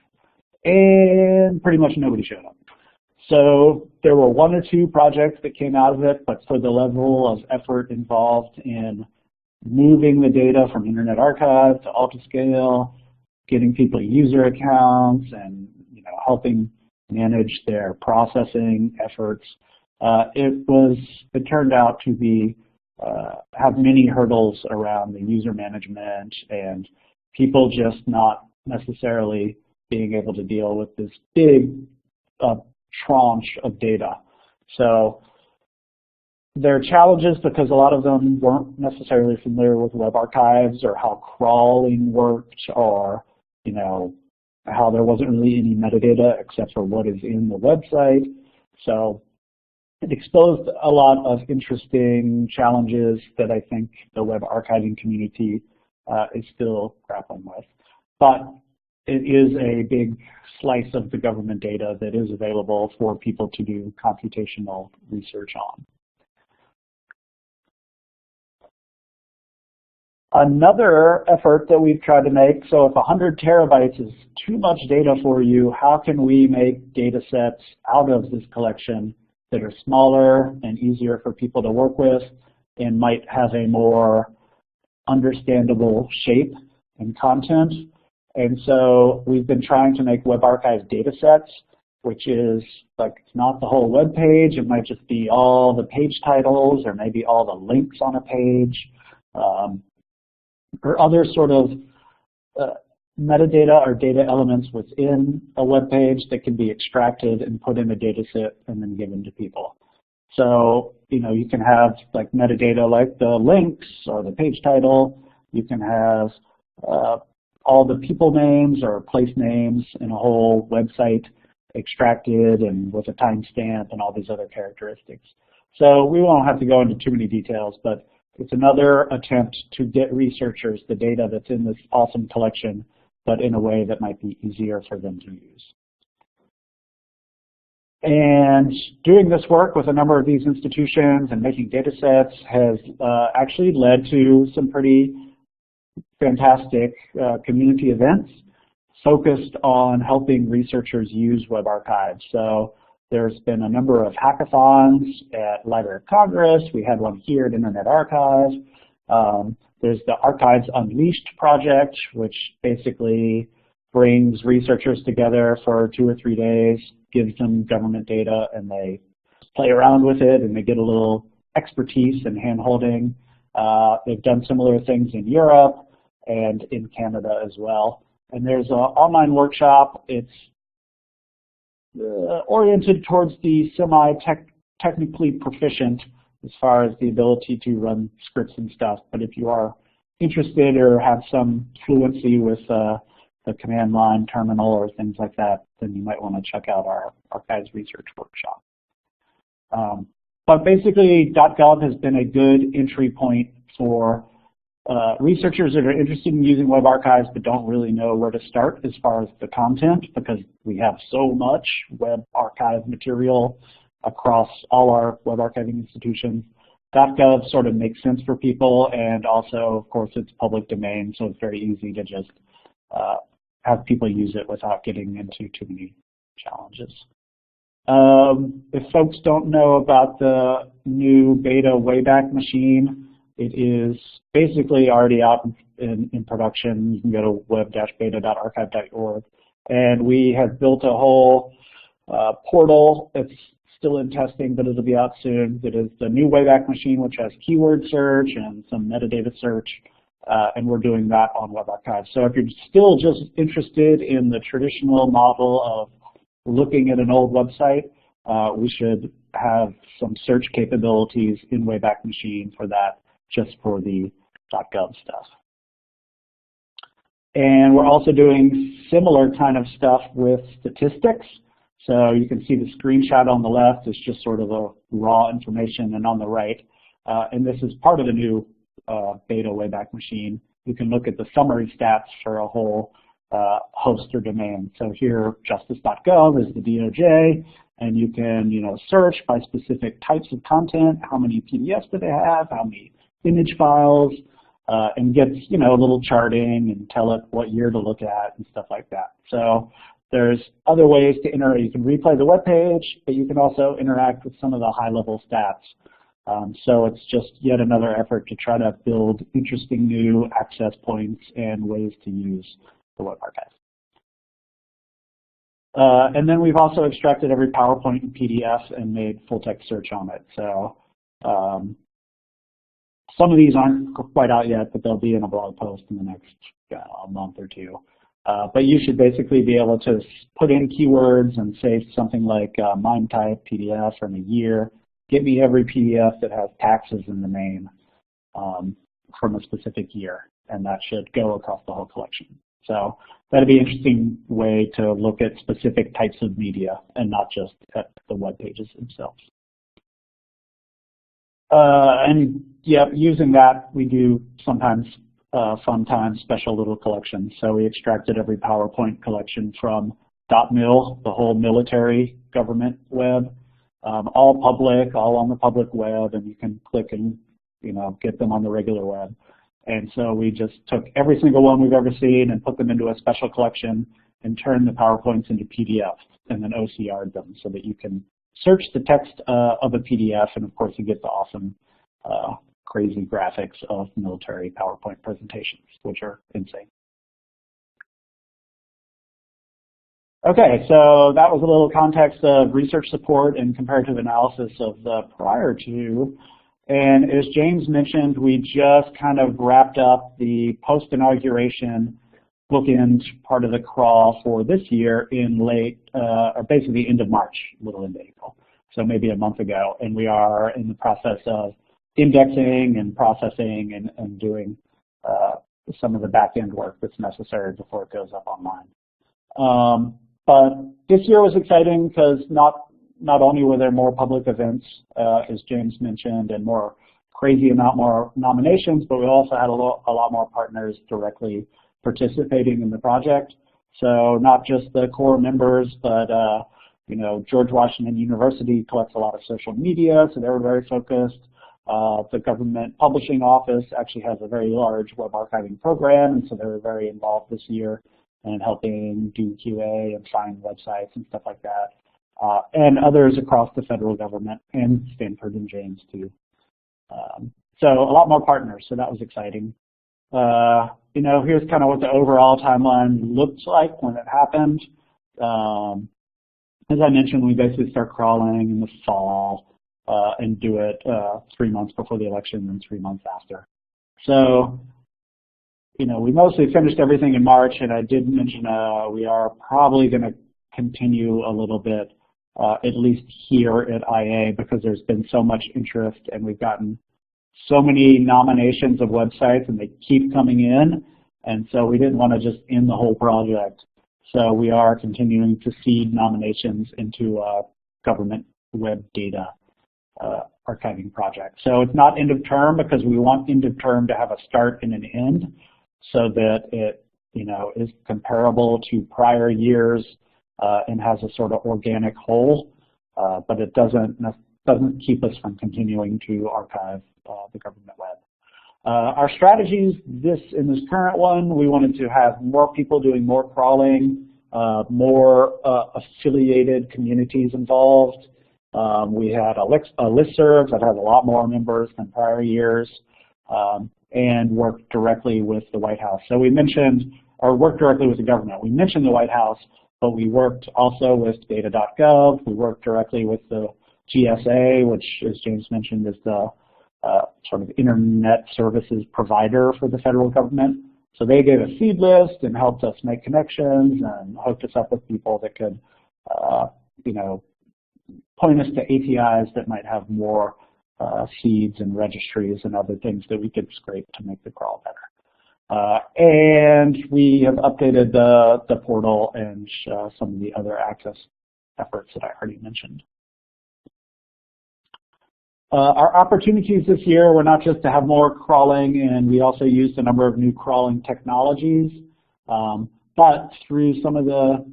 And pretty much nobody showed up. So there were 1 or 2 projects that came out of it, but for the level of effort involved in moving the data from Internet Archive to Altascale, getting people user accounts, and helping manage their processing efforts. It turned out to be have many hurdles around the user management and people just not necessarily being able to deal with this big tranche of data. So there are challenges because a lot of them weren't necessarily familiar with web archives or how crawling worked, or how there wasn't really any metadata except for what is in the website. So it exposed a lot of interesting challenges that I think the web archiving community is still grappling with. But it is a big slice of the government data that is available for people to do computational research on. Another effort that we've tried to make, so if 100 terabytes is too much data for you, how can we make data sets out of this collection that are smaller and easier for people to work with and might have a more understandable shape and content? And so we've been trying to make Web Archive data sets, which is like, it's not the whole web page, it might just be all the page titles or maybe all the links on a page, or other sort of metadata or data elements within a web page that can be extracted and put in a data set and then given to people. So, you can have like metadata like the links or the page title. You can have all the people names or place names in a whole website extracted and with a timestamp and all these other characteristics. So we won't have to go into too many details, but it's another attempt to get researchers the data that's in this awesome collection, but in a way that might be easier for them to use. And doing this work with a number of these institutions and making data sets has actually led to some pretty fantastic community events focused on helping researchers use web archives. So there's been a number of hackathons at Library of Congress. We had one here at Internet Archive. There's the Archives Unleashed project, which basically brings researchers together for 2 or 3 days, gives them government data, and they play around with it, and they get a little expertise and hand-holding. They've done similar things in Europe and in Canada as well. And there's an online workshop. It's oriented towards the semi-technically proficient as far as the ability to run scripts and stuff. But if you are interested or have some fluency with the command line terminal or things like that, then you might want to check out our Archives Research Workshop. But basically, .gov has been a good entry point for researchers that are interested in using web archives but don't really know where to start as far as the content, because we have so much web archive material across all our web archiving institutions. .gov sort of makes sense for people, and also, of course, it's public domain, so it's very easy to just have people use it without getting into too many challenges. If folks don't know about the new beta Wayback machine, it is basically already out in production. You can go to web-beta.archive.org. And we have built a whole portal that's still in testing, but it'll be out soon. That is the new Wayback machine, which has keyword search and some metadata search. And we're doing that on Web Archive. So if you're still just interested in the traditional model of looking at an old website, we should have some search capabilities in Wayback Machine for that, just for the .gov stuff. And we're also doing similar kind of stuff with statistics. So you can see the screenshot on the left is just sort of a raw information, and on the right, and this is part of the new beta Wayback Machine. You can look at the summary stats for a whole host or domain. So here, justice.gov is the DOJ, and you can search by specific types of content, how many PDFs do they have, how many image files, and get a little charting and tell it what year to look at and stuff like that. So there's other ways to interact. You can replay the web page, but you can also interact with some of the high-level stats. So it's just yet another effort to try to build interesting new access points and ways to use the web archive. And then we've also extracted every PowerPoint and PDF and made full text search on it. So some of these aren't quite out yet, but they'll be in a blog post in the next month or two. But you should basically be able to put in keywords and say something like MIME type PDF from a year. Give me every PDF that has taxes in the name from a specific year, and that should go across the whole collection. So that'd be an interesting way to look at specific types of media and not just at the web pages themselves. And yeah, using that, we do sometimes fun times special little collections. So we extracted every PowerPoint collection from .mil, the whole military government web, all public, all on the public web, and you can click and get them on the regular web. And so we just took every single one we've ever seen and put them into a special collection and turned the PowerPoints into PDFs and then OCR'd them so that you can search the text of a PDF, and of course you get the awesome crazy graphics of military PowerPoint presentations, which are insane. Okay, so that was a little context of research support and comparative analysis of the prior two. And as James mentioned, we just kind of wrapped up the post-inauguration bookend part of the crawl for this year in or basically end of March, a little into April, so maybe a month ago. And we are in the process of indexing and processing and doing some of the back-end work that's necessary before it goes up online. But this year was exciting because not only were there more public events, as James mentioned, and more crazy amount more nominations, but we also had a lot more partners directly participating in the project. So not just the core members, but George Washington University collects a lot of social media, so they were very focused. The government publishing office actually has a very large web archiving program, and so they were very involved this year in helping do QA and find websites and stuff like that. And others across the federal government and Stanford and James too. So a lot more partners, so that was exciting. Here's kind of what the overall timeline looked like when it happened. As I mentioned, we basically start crawling in the fall and do it 3 months before the election and 3 months after. So, we mostly finished everything in March, and I did mention we are probably going to continue a little bit, at least here at IA, because there's been so much interest and we've gotten so many nominations of websites and they keep coming in, and so we didn't want to just end the whole project. So we are continuing to seed nominations into a government web data archiving project. So it's not end of term because we want end of term to have a start and an end so that it is comparable to prior years and has a sort of organic whole, but it doesn't keep us from continuing to archive the government web. Our strategies in this current one, we wanted to have more people doing more crawling, more affiliated communities involved. We had a listserv that has a lot more members than prior years, and worked directly with the White House. So we mentioned, or worked directly with the government. We mentioned the White House, but we worked also with data.gov. We worked directly with the GSA, which, as James mentioned, is the sort of internet services provider for the federal government. So they gave a seed list and helped us make connections and hooked us up with people that could, point us to APIs that might have more seeds and registries and other things that we could scrape to make the crawl better. And we have updated the portal and some of the other access efforts that I already mentioned. Our opportunities this year were not just to have more crawling, and we also used a number of new crawling technologies, but through some of the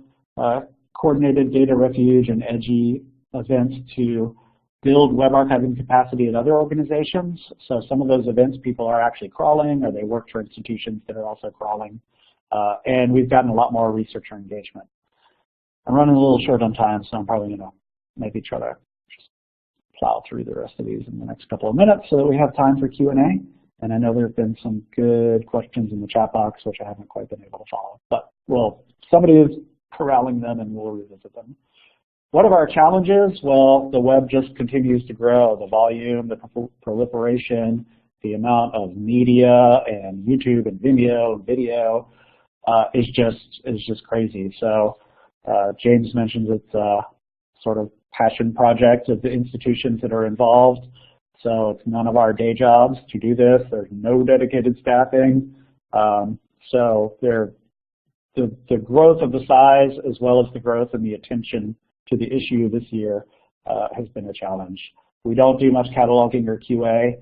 coordinated data refuge and EDGI events to build web archiving capacity at other organizations. So some of those events people are actually crawling, or they work for institutions that are also crawling. And we've gotten a lot more researcher engagement. I'm running a little short on time, so I'm probably going to maybe try to just plow through the rest of these in the next couple of minutes so that we have time for Q&A. And I know there have been some good questions in the chat box, which I haven't quite been able to follow. But, well, somebody is corralling them, and we'll revisit them. What are our challenges? Well, the web just continues to grow. The volume, the proliferation, the amount of media and YouTube and Vimeo and video is just crazy. So James mentions it's a sort of passion project of the institutions that are involved. So it's none of our day jobs to do this. There's no dedicated staffing. So the growth of the size as well as the growth in the attention to the issue this year has been a challenge. We don't do much cataloging or QA.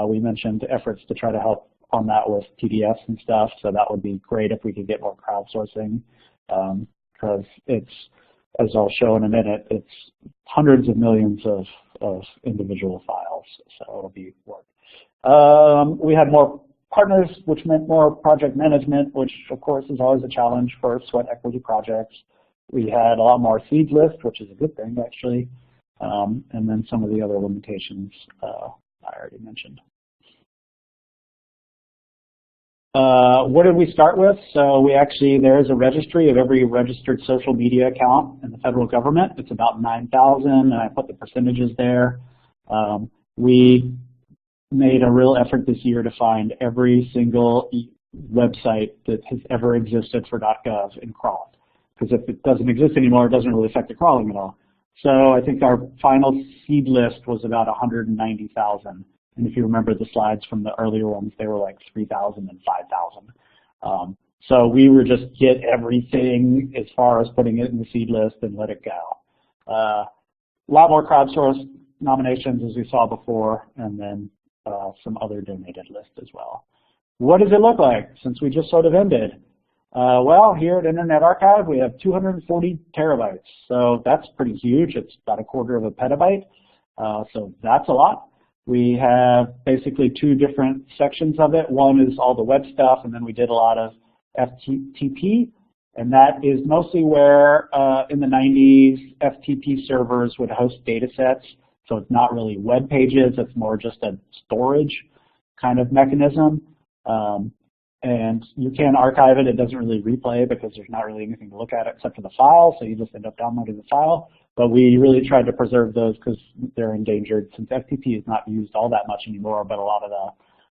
We mentioned efforts to try to help on that with PDFs and stuff, so that would be great if we could get more crowdsourcing, because it's, as I'll show in a minute, it's hundreds of millions of individual files, so it'll be work. We had more partners, which meant more project management, which of course is always a challenge for sweat equity projects. We had a lot more seed list, which is a good thing actually, and then some of the other limitations I already mentioned. What did we start with? So there is a registry of every registered social media account in the federal government. It's about 9,000, and I put the percentages there. We made a real effort this year to find every single website that has ever existed for .gov and crawl it. Because if it doesn't exist anymore, it doesn't really affect the crawling at all. So I think our final seed list was about 190,000. And if you remember the slides from the earlier ones, they were like 3,000 and 5,000. So we were just get everything as far as putting it in the seed list and let it go. A lot more crowdsourced nominations as we saw before, and then some other donated lists as well. What does it look like since we just sort of ended? Well, here at Internet Archive, we have 240 terabytes. So that's pretty huge. It's about a quarter of a petabyte. So that's a lot. We have basically two different sections of it. One is all the web stuff, and then we did a lot of FTP. And that is mostly where in the 90s, FTP servers would host data sets. So it's not really web pages. It's more just a storage kind of mechanism. And you can archive it. It doesn't really replay because there's not really anything to look at except for the file, so you just end up downloading the file. But we really tried to preserve those because they're endangered, since FTP is not used all that much anymore, but a lot of the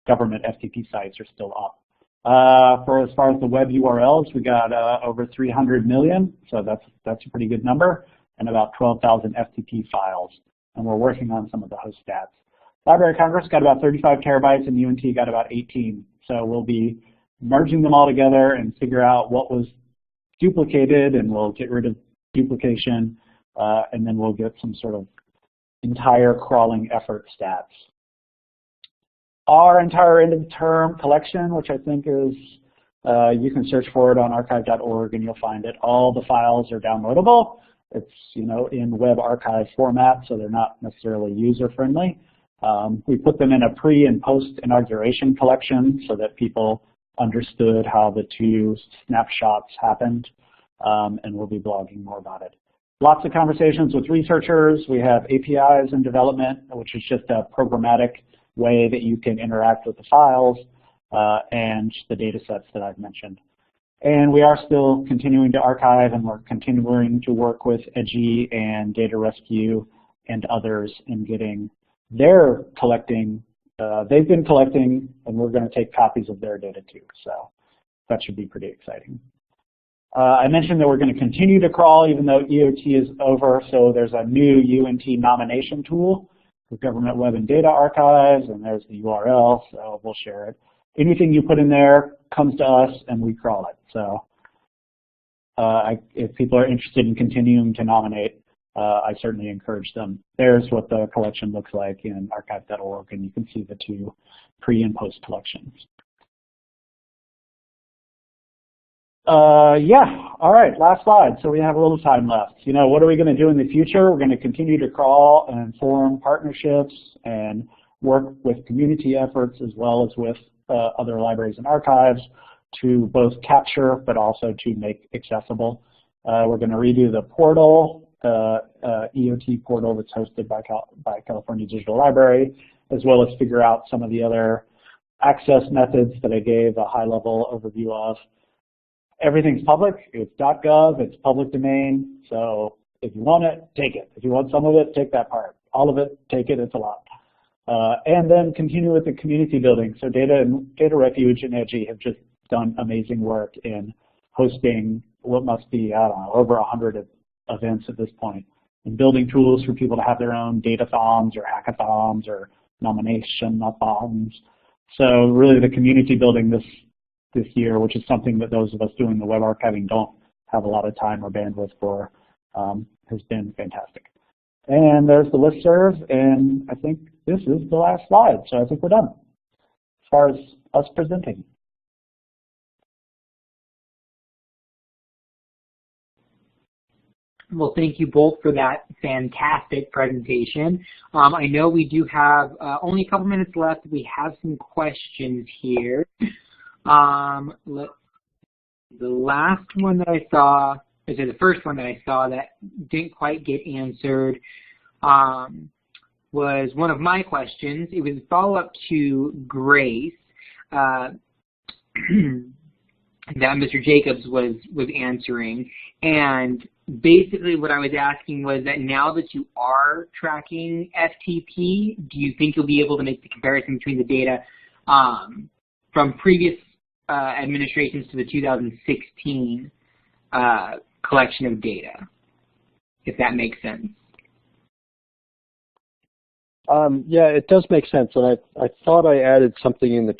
government FTP sites are still up. For as far as the web URLs, we got over 300 million, so that's a pretty good number, and about 12,000 FTP files. And we're working on some of the host stats. Library of Congress got about 35 terabytes, and UNT got about 18. So we'll be merging them all together and figure out what was duplicated, and we'll get rid of duplication, and then we'll get some sort of entire crawling effort stats. Our entire end of term collection, which I think is, you can search for it on archive.org and you'll find it. All the files are downloadable. It's, in web archive format, so they're not necessarily user friendly. We put them in a pre and post inauguration collection so that people understood how the two snapshots happened, and we'll be blogging more about it. Lots of conversations with researchers. We have APIs in development, which is just a programmatic way that you can interact with the files and the data sets that I've mentioned. And we are still continuing to archive, and we're continuing to work with EDGI and Data Rescue and others in getting their collecting. They've been collecting, and we're going to take copies of their data too. So that should be pretty exciting. I mentioned that we're going to continue to crawl even though EOT is over. So there's a new UNT nomination tool for Government Web and Data Archives, and there's the URL, so we'll share it. Anything you put in there comes to us, and we crawl it. So if people are interested in continuing to nominate, I certainly encourage them. There's what the collection looks like in archive.org, and you can see the two pre and post collections. Yeah, all right, last slide. So we have a little time left. What are we going to do in the future? We're going to continue to crawl and form partnerships and work with community efforts as well as with other libraries and archives to both capture but also to make accessible. We're going to redo the portal, EOT portal that's hosted by California Digital Library, as well as figure out some of the other access methods that I gave a high-level overview of. everything's public. It's .gov. It's public domain. So if you want it, take it. If you want some of it, take that part. All of it, take it. It's a lot. And then continue with the community building. So Data Refuge and EDGI have just done amazing work in hosting what must be, I don't know, over 100 events at this point, and building tools for people to have their own datathons or hackathons or nomination-a-thons. So really the community building this year, which is something that those of us doing the web archiving don't have a lot of time or bandwidth for, has been fantastic. And there's the listserv, and I think this is the last slide, so I think we're done as far as us presenting. Well, thank you both for that fantastic presentation. I know we do have only a couple minutes left. We have some questions here. The last one that I saw, the first one that I saw that didn't quite get answered was one of my questions. It was a follow-up to Grace that Mr. Jacobs was answering. And basically what I was asking was that now that you are tracking FTP, do you think you'll be able to make the comparison between the data from previous administrations to the 2016 collection of data, if that makes sense? Yeah, it does make sense, and I thought I added something in the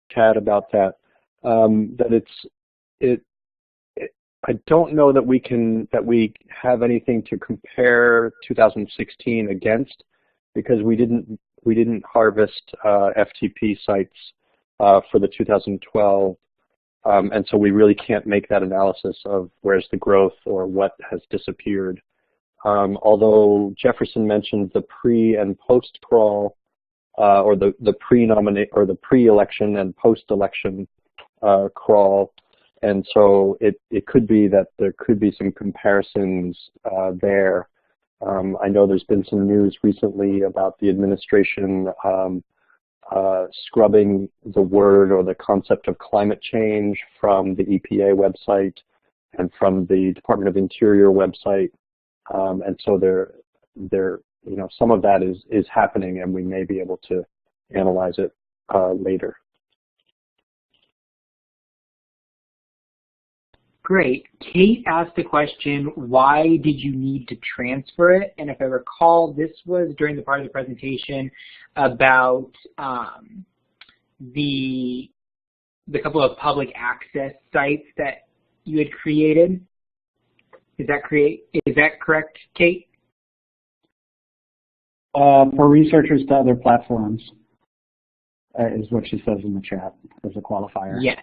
chat about that. I don't know that we have anything to compare 2016 against, because we didn't harvest FTP sites for the 2012, and so we really can't make that analysis of where's the growth or what has disappeared. Although Jefferson mentioned the pre and post crawl, or the pre-nominate or the pre-election and post-election crawl, and so it could be that there could be some comparisons there. I know there's been some news recently about the administration scrubbing the word or the concept of climate change from the EPA website and from the Department of Interior website. And so some of that is happening, and we may be able to analyze it later. Great. Kate asked the question, why did you need to transfer it? And if I recall, this was during the part of the presentation about the couple of public access sites that you had created. Is that correct, Kate? For researchers to other platforms, is what she says in the chat as a qualifier. Yes.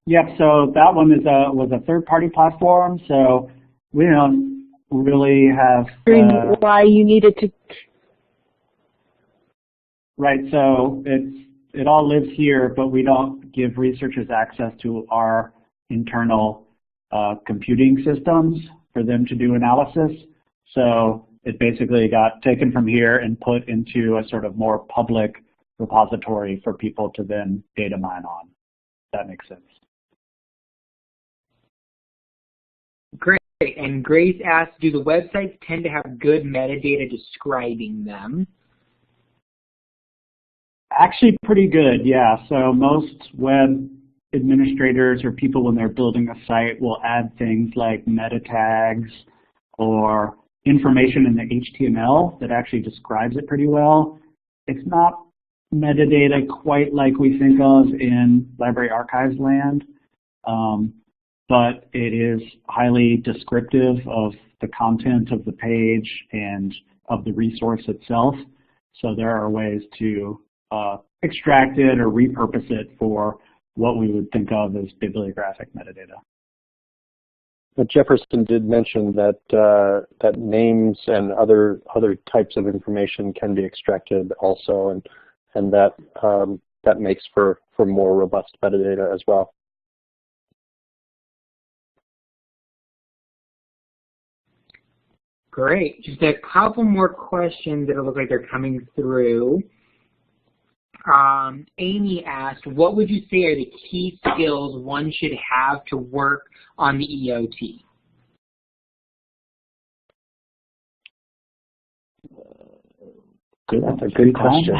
Yep. So that one was a third-party platform. So we don't really have why you needed to. Right. So it all lives here, but we don't give researchers access to our internal computing systems for them to do analysis. So it basically got taken from here and put into a sort of more public repository for people to then data mine on. That makes sense. Great. And Grace asked, do the websites tend to have good metadata describing them? Actually pretty good, yeah. So most web administrators or people, when they're building a site, will add things like meta tags or information in the HTML that actually describes it pretty well. It's not metadata quite like we think of in library archives land, but it is highly descriptive of the content of the page and of the resource itself. So there are ways to extract it or repurpose it for what we would think of as bibliographic metadata. But Jefferson did mention that that names and other types of information can be extracted also, and that makes for more robust metadata as well. Great. Just a couple more questions that look like they're coming through. Amy asked, what would you say are the key skills one should have to work on the EOT? That's a good question.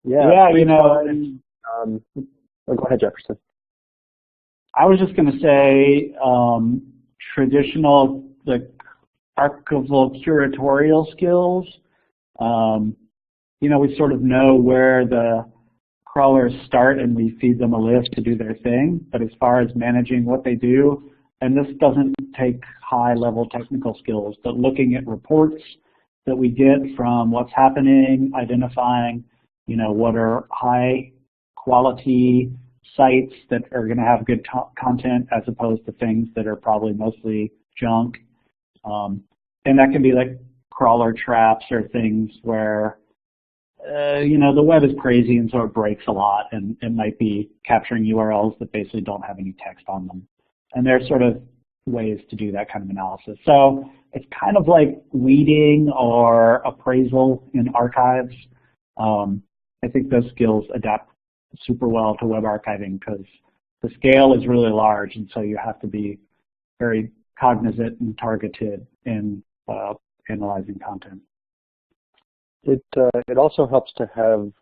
Yeah, you know. Go ahead, Jefferson. I was just going to say traditional, archival curatorial skills. You know, we sort of know where the crawlers start and we feed them a list to do their thing. But as far as managing what they do, and this doesn't take high-level technical skills, but looking at reports that we get from what's happening, identifying, you know, what are high-quality sites that are going to have good content as opposed to things that are probably mostly junk. And that can be like crawler traps or things where, you know, the web is crazy and so it breaks a lot, and it might be capturing URLs that basically don't have any text on them. And there's sort of ways to do that kind of analysis. So it's kind of like weeding or appraisal in archives. I think those skills adapt super well to web archiving because the scale is really large, and so you have to be very cognizant and targeted in analyzing content. It also helps to have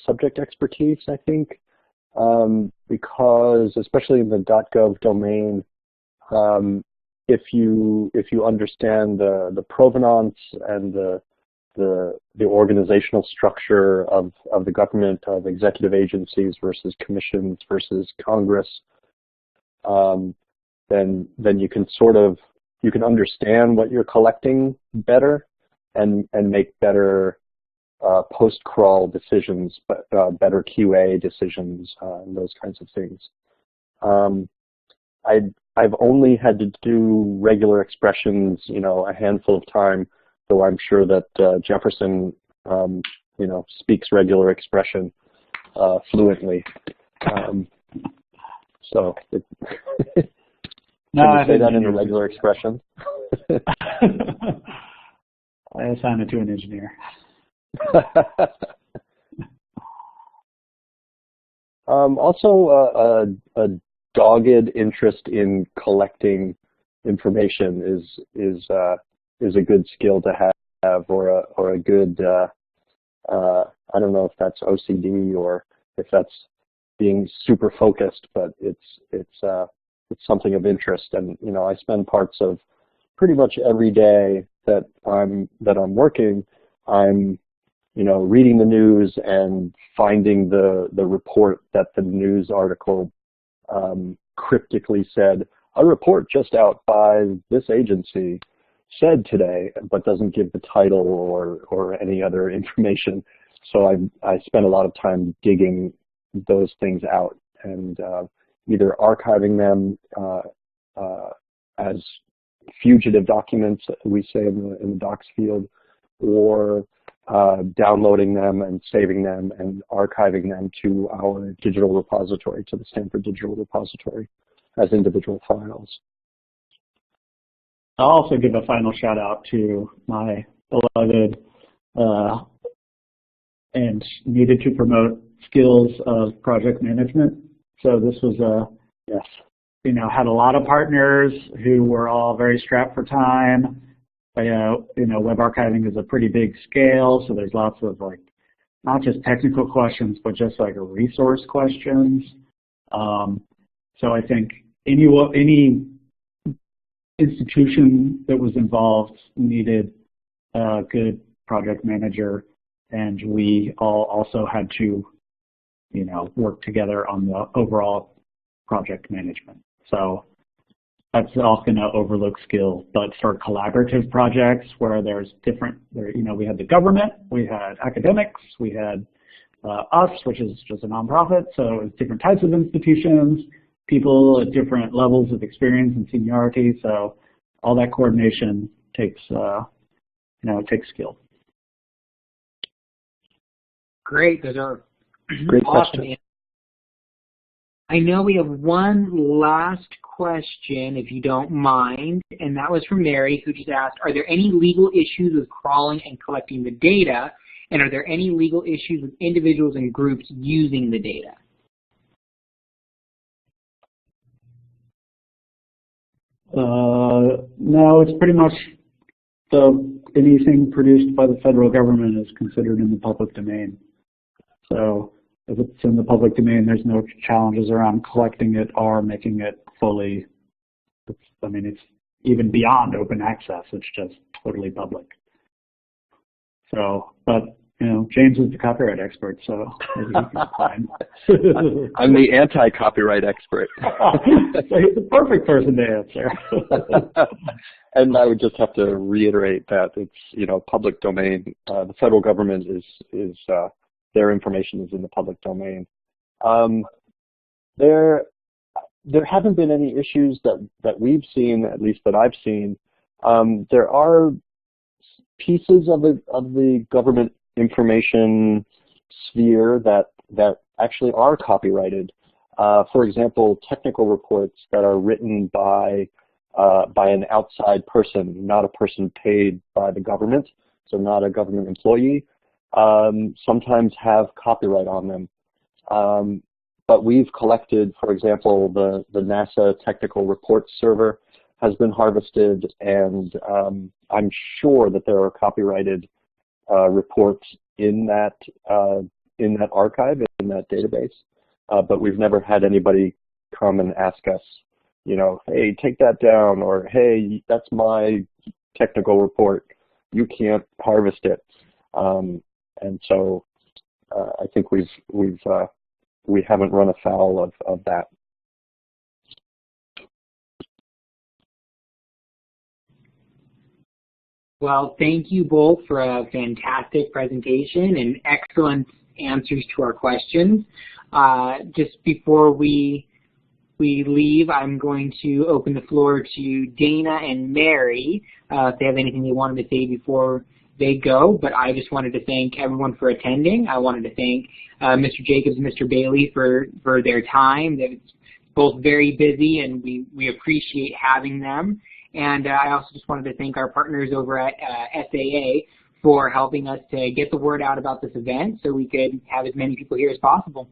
subject expertise, I think, because especially in the .gov domain, if you understand the provenance and the organizational structure of the government, of executive agencies versus commissions versus Congress, then you can you can understand what you're collecting better and make better post-crawl decisions, better QA decisions, and those kinds of things. I've only had to do regular expressions, you know, a handful of times, though I'm sure that Jefferson, you know, speaks regular expression fluently. So, can you say that in a regular expression? I assign it to an engineer. Also, a dogged interest in collecting information is a good skill to have, or a good I don't know if that's OCD or if that's being super focused, but it's something of interest. And you know, I spend parts of pretty much every day that I'm working, I'm, you know, reading the news and finding the report that the news article cryptically said, a report just out by this agency said today, but doesn't give the title or any other information. So I spend a lot of time digging those things out and either archiving them as fugitive documents, we say in the docs field, or downloading them and saving them and archiving them to our digital repository, to the Stanford Digital Repository, as individual files. I'll also give a final shout out to my beloved and needed to promote skills of project management. So this was yes, you know, had a lot of partners who were all very strapped for time. You know, web archiving is a pretty big scale, so there's lots of like, not just technical questions, but just like resource questions. So I think any institution that was involved needed a good project manager, and we all also had to, you know, work together on the overall project management. So that's often an overlooked skill, but for collaborative projects where there's different, you know, we had the government, we had academics, we had us, which is just a nonprofit, so it's different types of institutions, people at different levels of experience and seniority, so all that coordination takes, you know, it takes skill. Great, those are great awesome. question. I know we have one last question, if you don't mind, and that was from Mary, who just asked, are there any legal issues with crawling and collecting the data, and are there any legal issues with individuals and groups using the data? No, it's pretty much anything produced by the federal government is considered in the public domain. So if it's in the public domain, there's no challenges around collecting it or making it fully, it's even beyond open access. It's just totally public. So, but, James is the copyright expert, so maybe he can find. I'm the anti-copyright expert. So he's the perfect person to answer. And I would just have to reiterate that it's, public domain. The federal government is their information is in the public domain. There haven't been any issues that we've seen, at least that I've seen. There are pieces of the government information sphere that actually are copyrighted. For example, technical reports that are written by an outside person, not a person paid by the government, so not a government employee, sometimes have copyright on them. But we've collected, for example, the NASA technical reports server has been harvested, and I'm sure that there are copyrighted reports in that archive, in that database. But we've never had anybody come and ask us, hey, take that down, or hey, that's my technical report, you can't harvest it. And so I think we haven't run afoul of that. Well, thank you both for a fantastic presentation and excellent answers to our questions. Just before we leave, I'm going to open the floor to Dana and Mary if they have anything they wanted to say before they go, but I just wanted to thank everyone for attending. I wanted to thank Mr. Jacobs and Mr. Bailey for their time. They're both very busy, and we appreciate having them. And I also just wanted to thank our partners over at SAA for helping us to get the word out about this event so we could have as many people here as possible.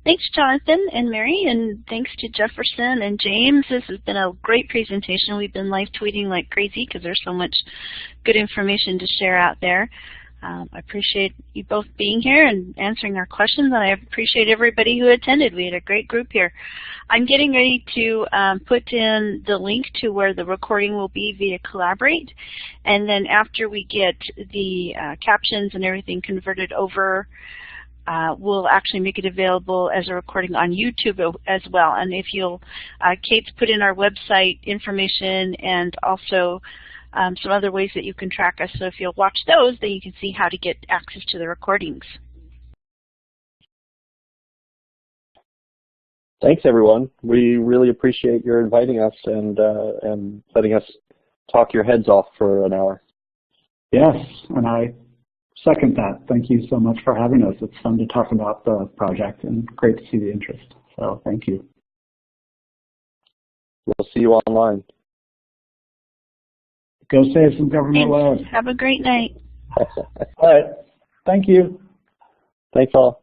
Thanks, Jonathan and Mary, and thanks to Jefferson and James. This has been a great presentation. We've been live tweeting like crazy because there's so much good information to share out there. I appreciate you both being here and answering our questions, and I appreciate everybody who attended. We had a great group here. I'm getting ready to put in the link to where the recording will be via Collaborate, and then after we get the captions and everything converted over, we'll actually make it available as a recording on YouTube as well. And if you'll, Kate's put in our website information and also some other ways that you can track us. So if you'll watch those, then you can see how to get access to the recordings. Thanks, everyone. We really appreciate your inviting us and letting us talk your heads off for an hour. Yes, and I second that. Thank you so much for having us. It's fun to talk about the project and great to see the interest. So thank you. We'll see you online. Go save some government land. Have a great night. All right. Thank you. Thanks all.